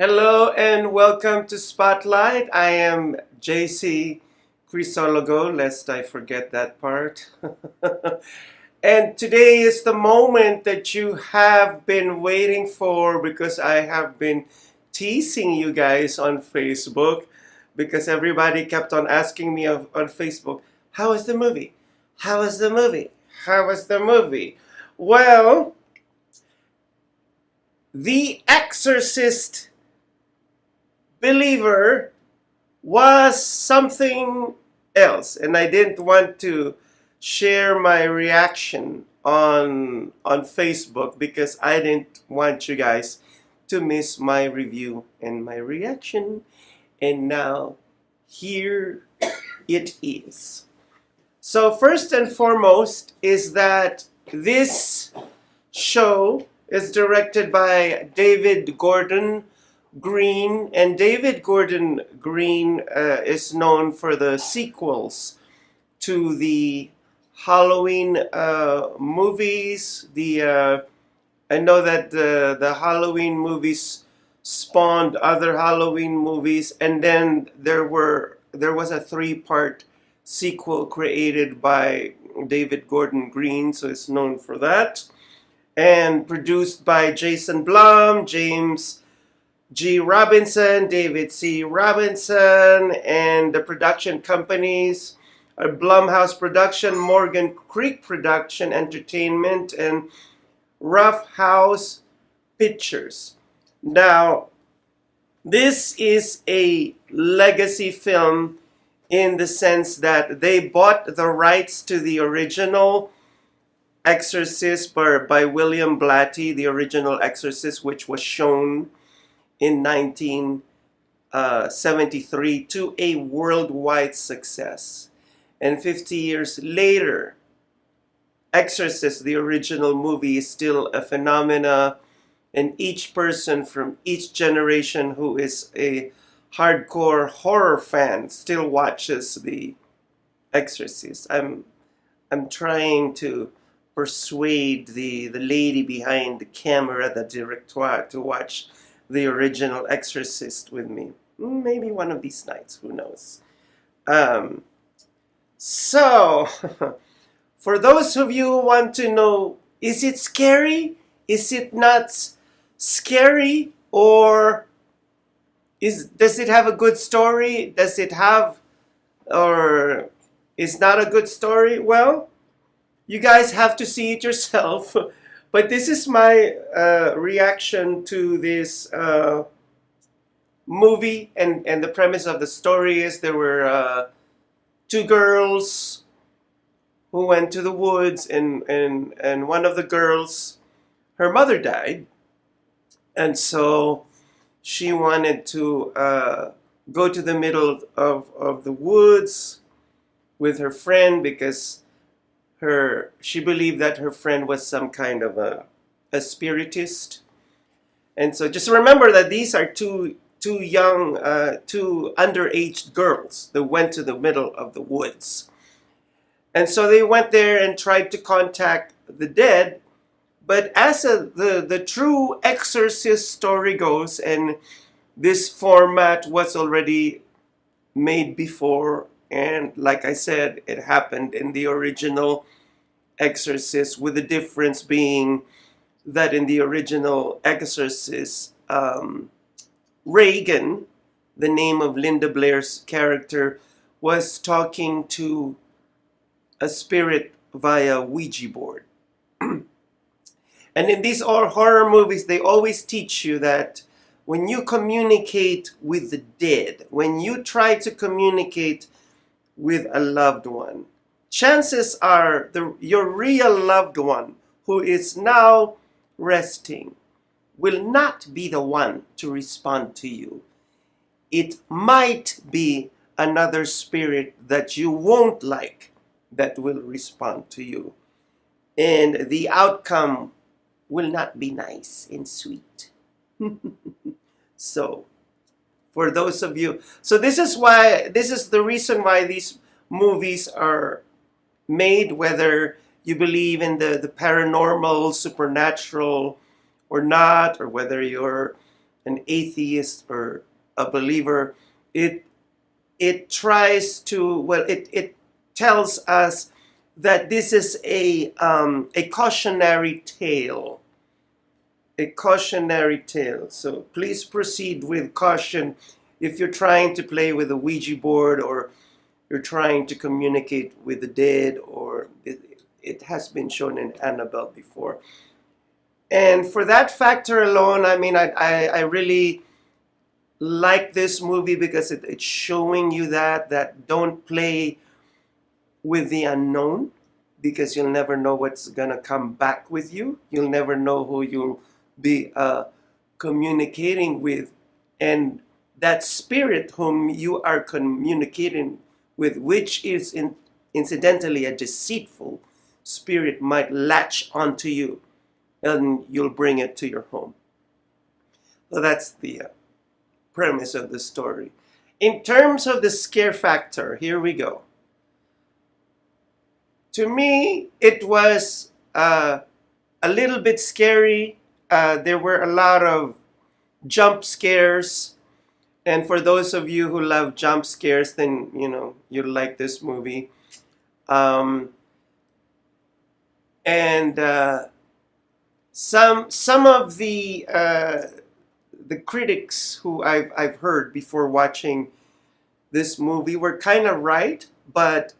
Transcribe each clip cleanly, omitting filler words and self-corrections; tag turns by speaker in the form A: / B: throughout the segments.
A: Hello and welcome to Spotlight. I am JC Crisologo, lest I forget that part. And today is the moment that you have been waiting for because I have been teasing you guys on Facebook because everybody kept on asking me on Facebook, how is the movie? How is the movie? How is the movie? Well, The Exorcist Believer was something else, and I didn't want to share my reaction on Facebook because I didn't want you guys to miss my review and my reaction. And now here it is. So first and foremost is that this show is directed by David Gordon Green, and David Gordon Green is known for the sequels to the Halloween movies. I know that the Halloween movies spawned other Halloween movies, and then there was a three-part sequel created by David Gordon Green, so it's known for that, and produced by Jason Blum, James G. Robinson, David C. Robinson, and the production companies are Blumhouse Production, Morgan Creek Production Entertainment, and Rough House Pictures. Now, this is a legacy film in the sense that they bought the rights to the original Exorcist by William Blatty, the original Exorcist, which was shown in 1973 to a worldwide success. And 50 years later, Exorcist, the original movie, is still a phenomena, and each person from each generation who is a hardcore horror fan still watches The Exorcist. I'm trying to persuade the lady behind the camera, the director, to watch the original Exorcist with me. Maybe one of these nights, who knows. So, for those of you who want to know, is it scary? Is it not scary? Or does it have a good story? Does it have, or is not a good story? Well, you guys have to see it yourself. But this is my reaction to this movie, and the premise of the story is there were two girls who went to the woods, and one of the girls, her mother died, and so she wanted to go to the middle of the woods with her friend because she believed that her friend was some kind of a spiritist. And so just remember that these are two young, two underage girls that went to the middle of the woods. And so they went there and tried to contact the dead. But as the true Exorcist story goes, and this format was already made before, and like I said, it happened in the original Exorcist, with the difference being that in the original Exorcist, Reagan, the name of Linda Blair's character, was talking to a spirit via Ouija board. And in these horror movies, they always teach you that when you communicate with the dead, when you try to communicate with a loved one, chances are your real loved one, who is now resting, will not be the one to respond to you. It might be another spirit that you won't like that will respond to you. And the outcome will not be nice and sweet. So, for those of you, so this is the reason why these movies are made, whether you believe in the paranormal, supernatural or not, or whether you're an atheist or a believer, it tries to, well, it tells us that this is a cautionary tale. A cautionary tale. So please proceed with caution if you're trying to play with a Ouija board, or you're trying to communicate with the dead, or it has been shown in Annabelle before. And for that factor alone, I mean, I really like this movie because it's showing you that don't play with the unknown, because you'll never know what's gonna come back with you. You'll never know who you'll be communicating with, and that spirit whom you are communicating with, which is incidentally a deceitful spirit, might latch onto you, and you'll bring it to your home. So that's the premise of the story. In terms of the scare factor, here we go. To me, it was a little bit scary. There were a lot of jump scares. And for those of you who love jump scares, then, you'll like this movie. And some of the critics who I've heard before watching this movie were kind of right, but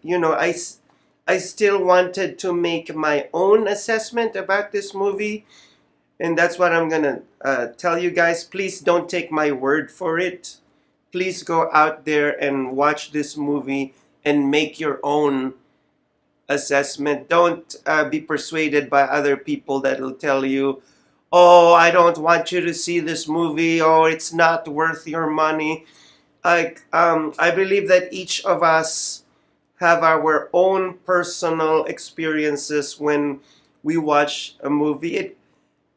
A: I still wanted to make my own assessment about this movie, and that's what I'm gonna tell you guys. Please don't take my word for it. Please go out there and watch this movie and make your own assessment. Don't be persuaded by other people that will tell you, oh, I don't want you to see this movie, oh, it's not worth your money. I believe that each of us have our own personal experiences when we watch a movie.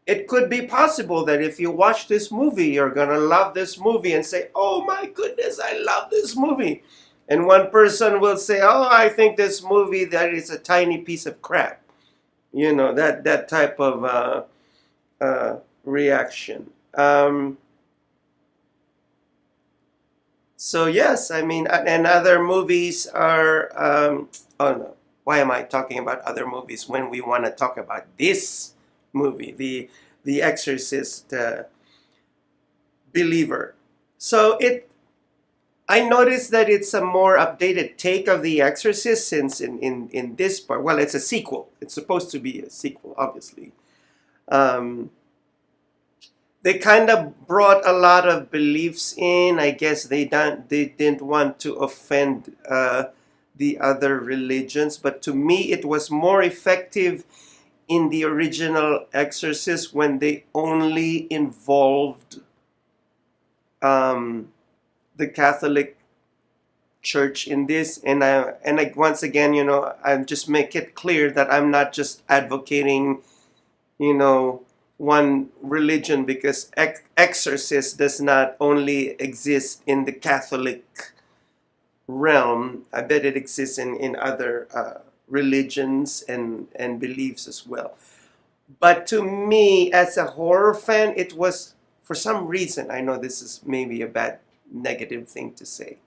A: It could be possible that if you watch this movie, you're gonna love this movie and say, oh my goodness, I love this movie. And one person will say, oh, I think this movie, that is a tiny piece of crap. That type of reaction. So yes, I mean, and other movies are, oh no, why am I talking about other movies when we want to talk about this movie, the Exorcist Believer. So I noticed that it's a more updated take of the Exorcist, since in this part, well, it's a sequel. It's supposed to be a sequel, obviously. They kind of brought a lot of beliefs in. I guess they didn't want to offend the other religions, but to me it was more effective in the original Exorcist when they only involved the Catholic Church in this. And I once again, I just make it clear that I'm not just advocating, one religion, because Exorcist does not only exist in the Catholic realm. I bet it exists in other religions and beliefs as well. But to me, as a horror fan, it was, for some reason, I know this is maybe a bad negative thing to say,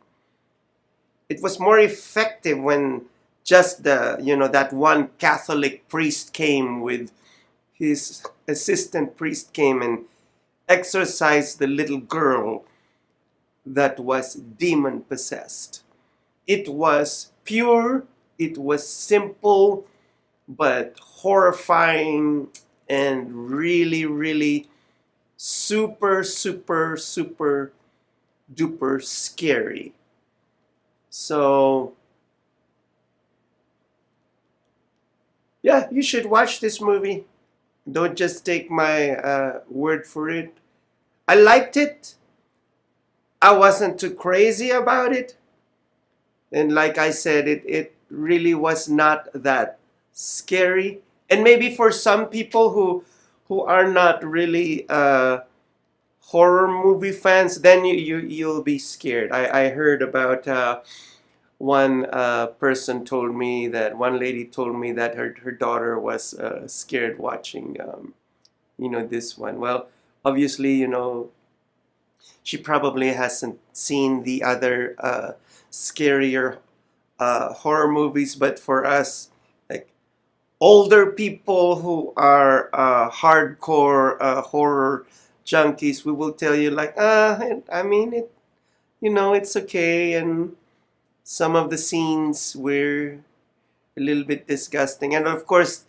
A: it was more effective when just that one Catholic priest came with his assistant priest came and exorcised the little girl that was demon possessed. It was pure, it was simple, but horrifying and really, really super, super, super duper scary. So yeah, you should watch this movie. Don't just take my word for it. I liked it. I wasn't too crazy about it. And like I said, it really was not that scary. And maybe for some people who are not really horror movie fans, then you'll be scared. I heard about one person told me that, one lady told me that her daughter was scared watching this one. Well, obviously, She probably hasn't seen the other scarier horror movies, but for us, like older people who are hardcore horror junkies, we will tell you like, I mean, it's okay, and some of the scenes were a little bit disgusting. And of course,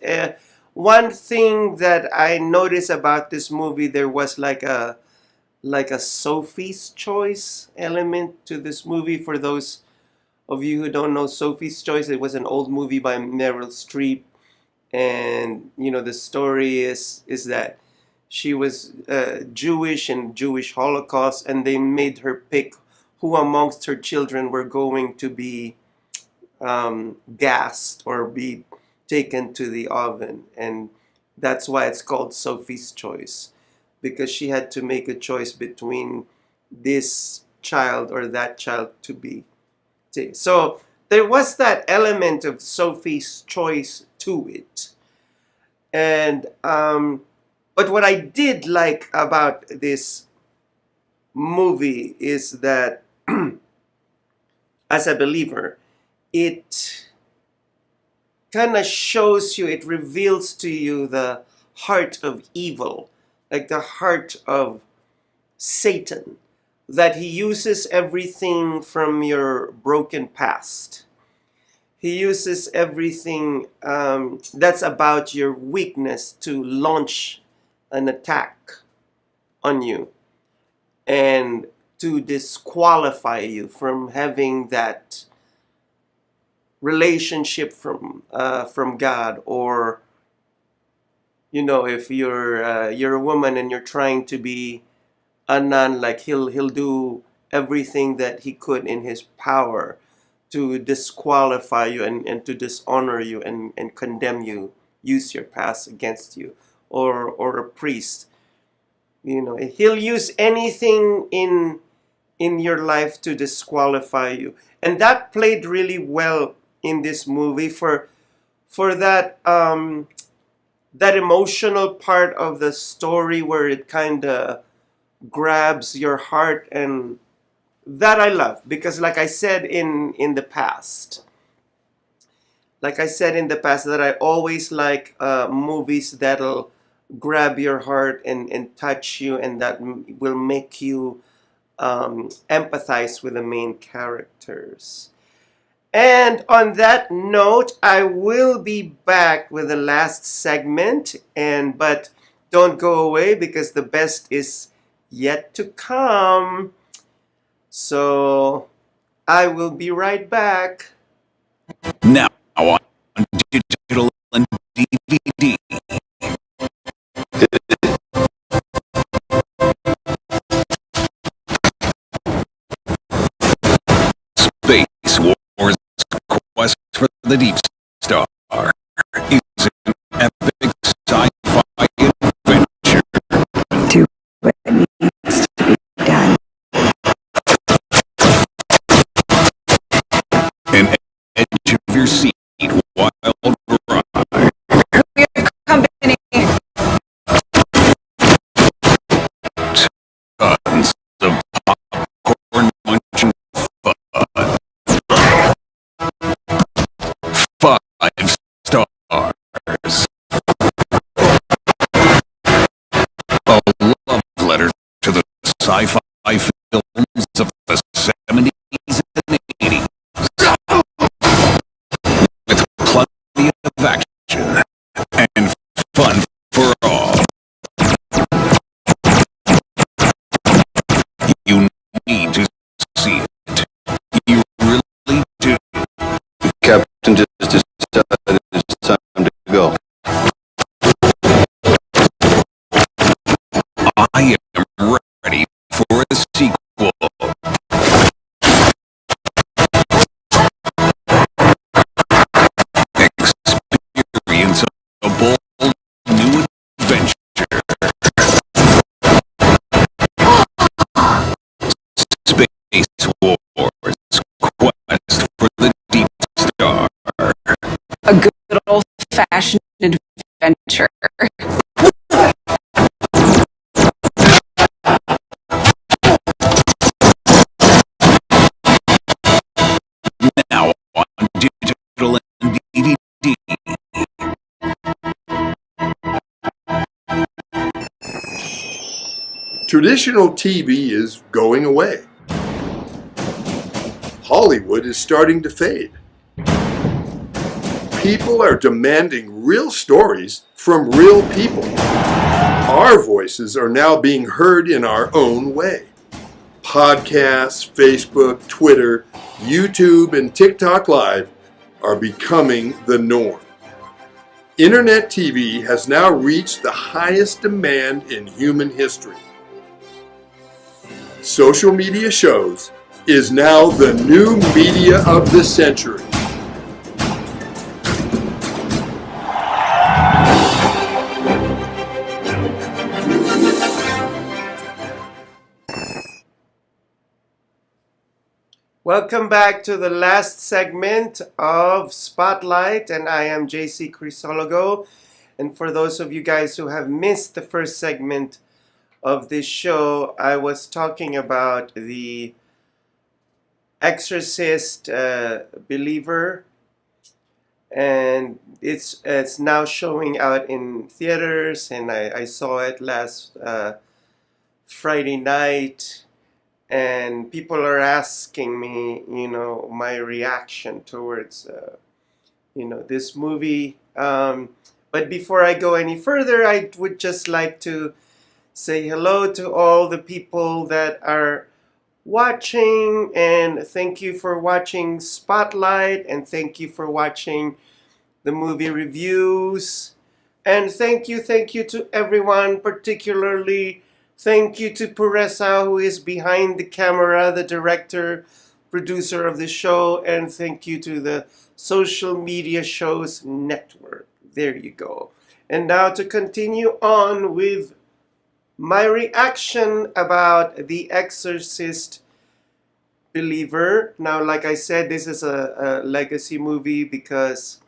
A: one thing that I noticed about this movie, there was like a Sophie's Choice element to this movie. For those of you who don't know Sophie's Choice, it was an old movie by Meryl Streep, and the story is that she was Jewish and Jewish Holocaust, and they made her pick who amongst her children were going to be gassed or be taken to the oven, and that's why it's called Sophie's Choice, because she had to make a choice between this child or that child to be. So there was that element of Sophie's Choice to it, and but what I did like about this movie is that as a believer, it kind of shows you, it reveals to you the heart of evil, like the heart of Satan, that he uses everything from your broken past. He uses everything that's about your weakness to launch an attack on you and to disqualify you from having that relationship from God. Or if you're a woman and you're trying to be a nun, like he'll do everything that he could in his power to disqualify you and to dishonor you and condemn you, use your past against you. Or a priest, he'll use anything in your life to disqualify you. And that played really well in this movie for that that emotional part of the story where it kind of grabs your heart, and that I love, because like I said in the past, that I always like movies that'll grab your heart and touch you, and that will make you empathize with the main characters. And on that note, I will be back with the last segment, but don't go away, because the best is yet to come. So I will be right back.
B: Now on digital and DVD. Space Wars Quest for the Deep Star is an epic sci-fi adventure.
C: Do what needs to be done.
B: An edge of your seat wild ride.
C: Company.
B: Tons of popcorn munching fun. 5 stars. A love letter to the sci-fi films of the 70s and 80s. With plenty of action and fun for all. You need to see it. You really do.
D: Captain just decided it's time to go.
B: I am ready for a sequel. Experience a bold new adventure. Space Wars Quest for the Deep Star.
C: A good old-fashioned adventure.
E: Traditional TV is going away. Hollywood is starting to fade. People are demanding real stories from real people. Our voices are now being heard in our own way. Podcasts, Facebook, Twitter, YouTube, and TikTok Live are becoming the norm. Internet TV has now reached the highest demand in human history. Social media shows is now the new media of the century.
A: Welcome back to the last segment of Spotlight, and I am JC Crisologo. And for those of you guys who have missed the first segment of this show, I was talking about the Exorcist Believer, and it's now showing out in theaters, and I saw it last Friday night. And people are asking me, my reaction towards, this movie. But before I go any further, I would just like to say hello to all the people that are watching, and thank you for watching Spotlight, and thank you for watching the movie reviews, and thank you to everyone, particularly thank you to Puresa, who is behind the camera, the director, producer of the show, and thank you to the Social Media Shows Network. There you go. And now to continue on with my reaction about The Exorcist Believer. Now, like I said, this is a legacy movie because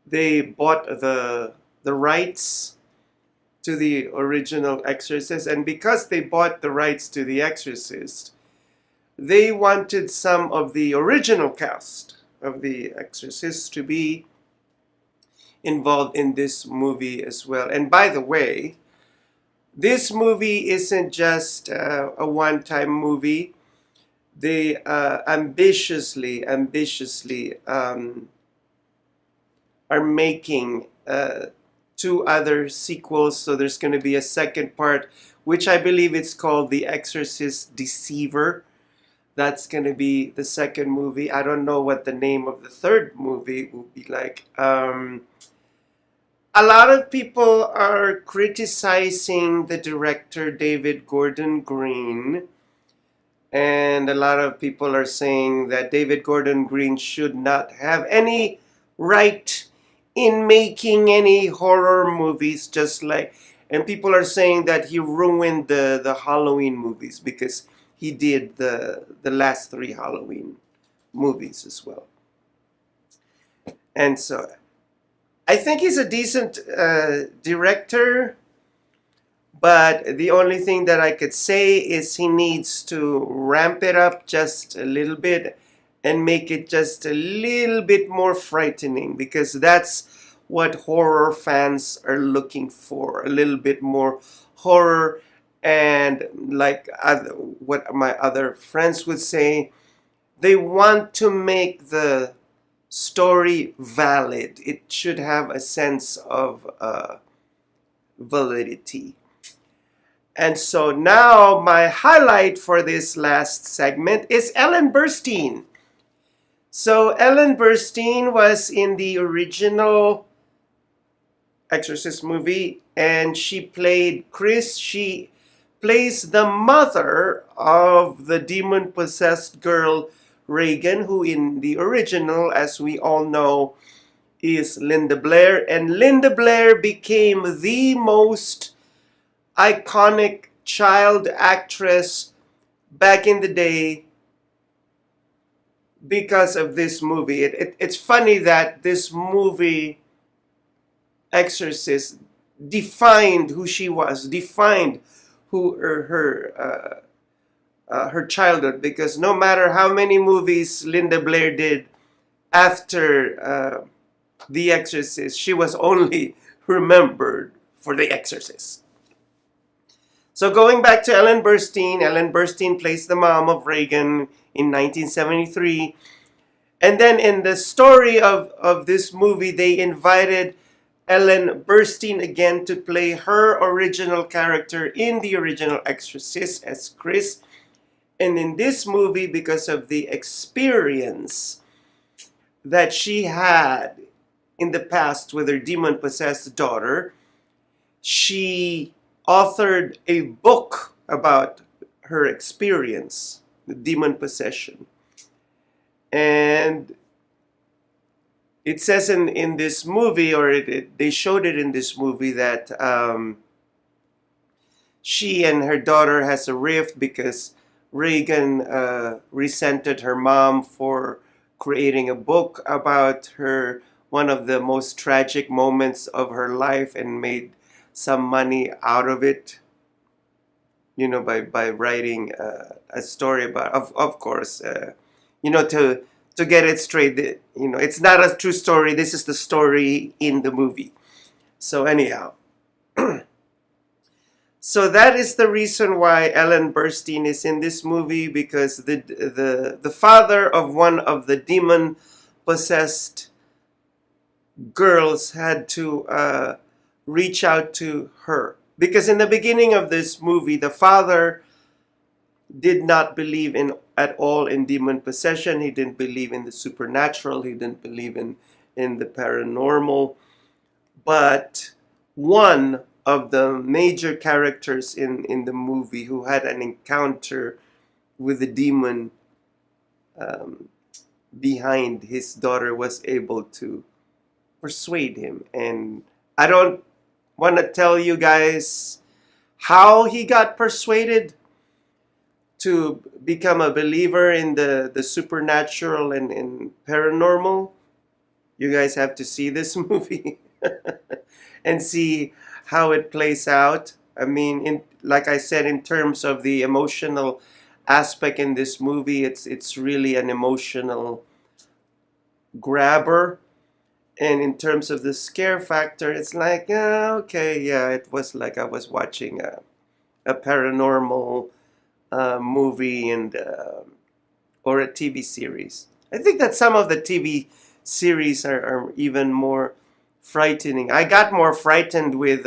A: they bought the rights to the original Exorcist, and because they bought the rights to The Exorcist, they wanted some of the original cast of The Exorcist to be involved in this movie as well. And by the way, this movie isn't just a one-time movie. They ambitiously are making two other sequels, so there's going to be a second part, which I believe it's called The Exorcist Deceiver. That's going to be the second movie. I don't know what the name of the third movie will be like. A lot of people are criticizing the director David Gordon Green, and a lot of people are saying that David Gordon Green should not have any right in making any horror movies, and people are saying that he ruined the Halloween movies because he did the last three Halloween movies as well. And so I think he's a decent director, but the only thing that I could say is he needs to ramp it up just a little bit and make it just a little bit more frightening, because that's what horror fans are looking for, a little bit more horror. And like what my other friends would say, they want to make the story valid. It should have a sense of validity. And so now my highlight for this last segment is Ellen Burstyn. So Ellen Burstyn was in the original Exorcist movie, and she played Chris. She plays the mother of the demon-possessed girl Reagan, who in the original, as we all know, is Linda Blair. And Linda Blair became the most iconic child actress back in the day because of this movie. It's funny that this movie, Exorcist, defined who she was, defined who her childhood, because no matter how many movies Linda Blair did after The Exorcist, she was only remembered for The Exorcist. So going back to Ellen Burstyn plays the mom of Reagan in 1973. And then in the story of this movie, they invited Ellen Burstyn again to play her original character in the original Exorcist as Chris. And in this movie, because of the experience that she had in the past with her demon-possessed daughter, she authored a book about her experience, the demon possession. And it says in this movie, or they showed it in this movie, that she and her daughter has a rift because Reagan resented her mom for creating a book about her, one of the most tragic moments of her life, and made some money out of it, you know, by writing a story about, of course, you know, to get it straight, you know, it's not a true story. This is the story in the movie. So anyhow, so that is the reason why Ellen Burstyn is in this movie, because the father of one of the demon possessed girls had to reach out to her, because in the beginning of this movie, the father did not believe in at all in demon possession. He didn't believe in the supernatural. He didn't believe in the paranormal. But one of the major characters in the movie who had an encounter with the demon behind his daughter was able to persuade him. And I don't want to tell you guys how he got persuaded to become a believer in the supernatural and paranormal. You guys have to see this movie and see how it plays out. I mean, like I said, in terms of the emotional aspect in this movie, it's really an emotional grabber. And in terms of the scare factor, it's like, okay, yeah, it was like I was watching a paranormal movie and or a TV series. I think that some of the TV series are even more frightening. I got more frightened with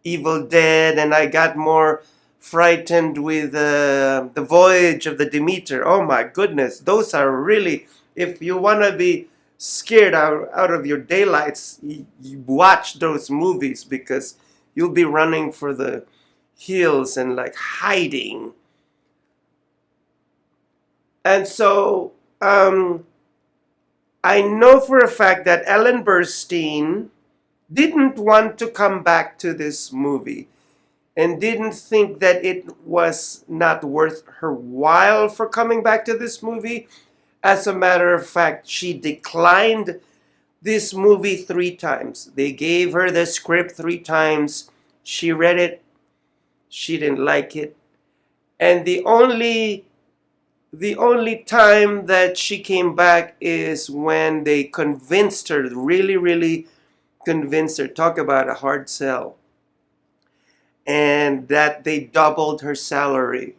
A: Evil Dead, and I got more frightened with The Voyage of the Demeter. Oh my goodness, those are really, if you want to be scared out of your daylights, you watch those movies, because you'll be running for the hills and like hiding. And so I know for a fact that Ellen Burstyn didn't want to come back to this movie and didn't think that it was not worth her while for coming back to this movie. As a matter of fact, she declined this movie 3 times. They gave her the script 3 times. She read it. She didn't like it. And the only time that she came back is when they convinced her, really convinced her, talk about a hard sell, and that they doubled her salary.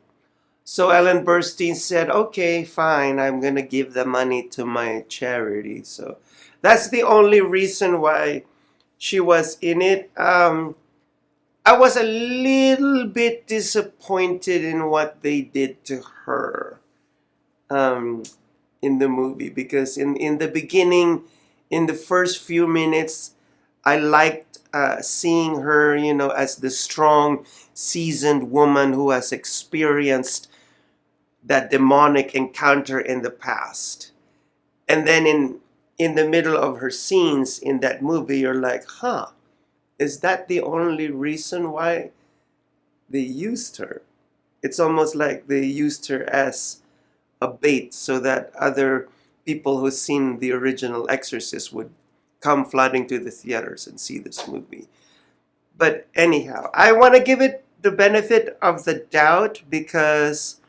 A: So Ellen Burstyn said, okay, fine, I'm going to give the money to my charity. So that's the only reason why she was in it. I was a little bit disappointed in what they did to her in the movie, because in the beginning, in the first few minutes, I liked seeing her, you know, as the strong, seasoned woman who has experienced that demonic encounter in the past. And then in the middle of her scenes in that movie, you're like, huh, is that the only reason why they used her? It's almost like they used her as a bait so that other people who've seen the original Exorcist would come flooding to the theaters and see this movie. But anyhow, I want to give it the benefit of the doubt, because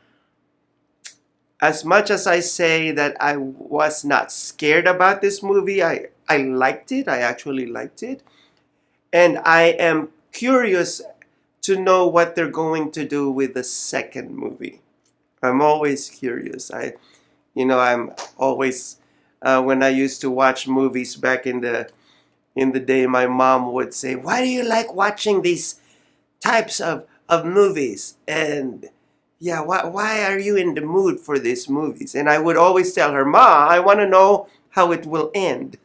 A: as much as I say that I was not scared about this movie, I liked it. I actually liked it. And I am curious to know what they're going to do with the second movie. I'm always curious. I'm always when I used to watch movies back in the day, my mom would say, "Why do you like watching these types of movies?" And yeah, why are you in the mood for these movies? And I would always tell her, "Ma, I want to know how it will end."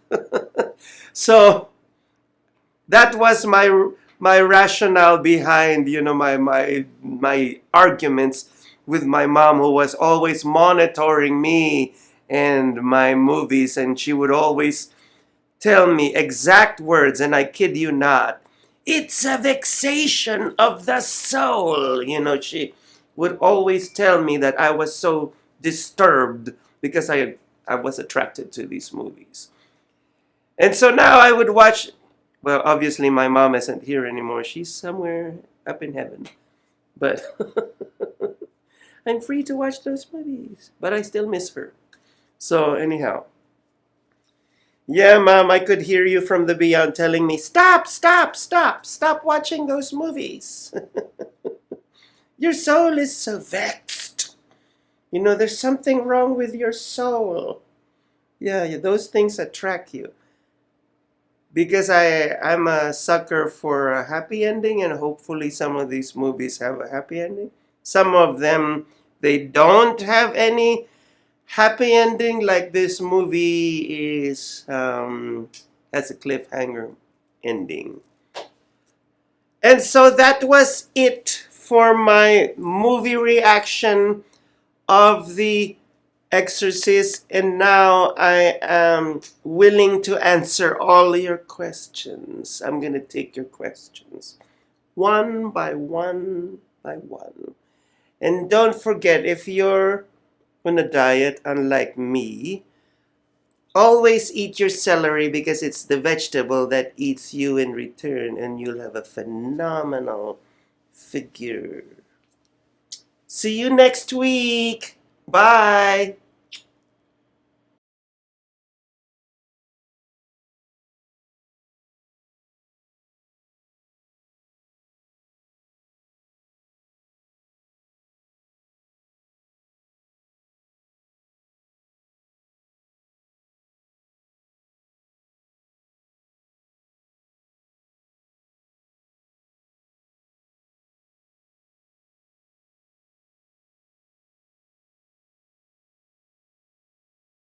A: So that was my rationale behind, my arguments with my mom, who was always monitoring me and my movies, and she would always tell me exact words, and I kid you not, "It's a vexation of the soul." She would always tell me that I was so disturbed because I was attracted to these movies. And so now I would watch. Well, obviously my mom isn't here anymore. She's somewhere up in heaven. But I'm free to watch those movies. But I still miss her. So anyhow. Yeah, Mom, I could hear you from the beyond telling me, "Stop, stop, stop, stop watching those movies. Your soul is so vexed. There's something wrong with your soul." Yeah, those things attract you. Because I'm a sucker for a happy ending, and hopefully some of these movies have a happy ending. Some of them, they don't have any happy ending, like this movie has a cliffhanger ending. And so that was it for my movie reaction of the Exorcist, and now I am willing to answer all your questions. I'm going to take your questions one by one by one. And don't forget, if you're on a diet unlike me, always eat your celery, because it's the vegetable that eats you in return, and you'll have a phenomenal figure. See you next week. Bye.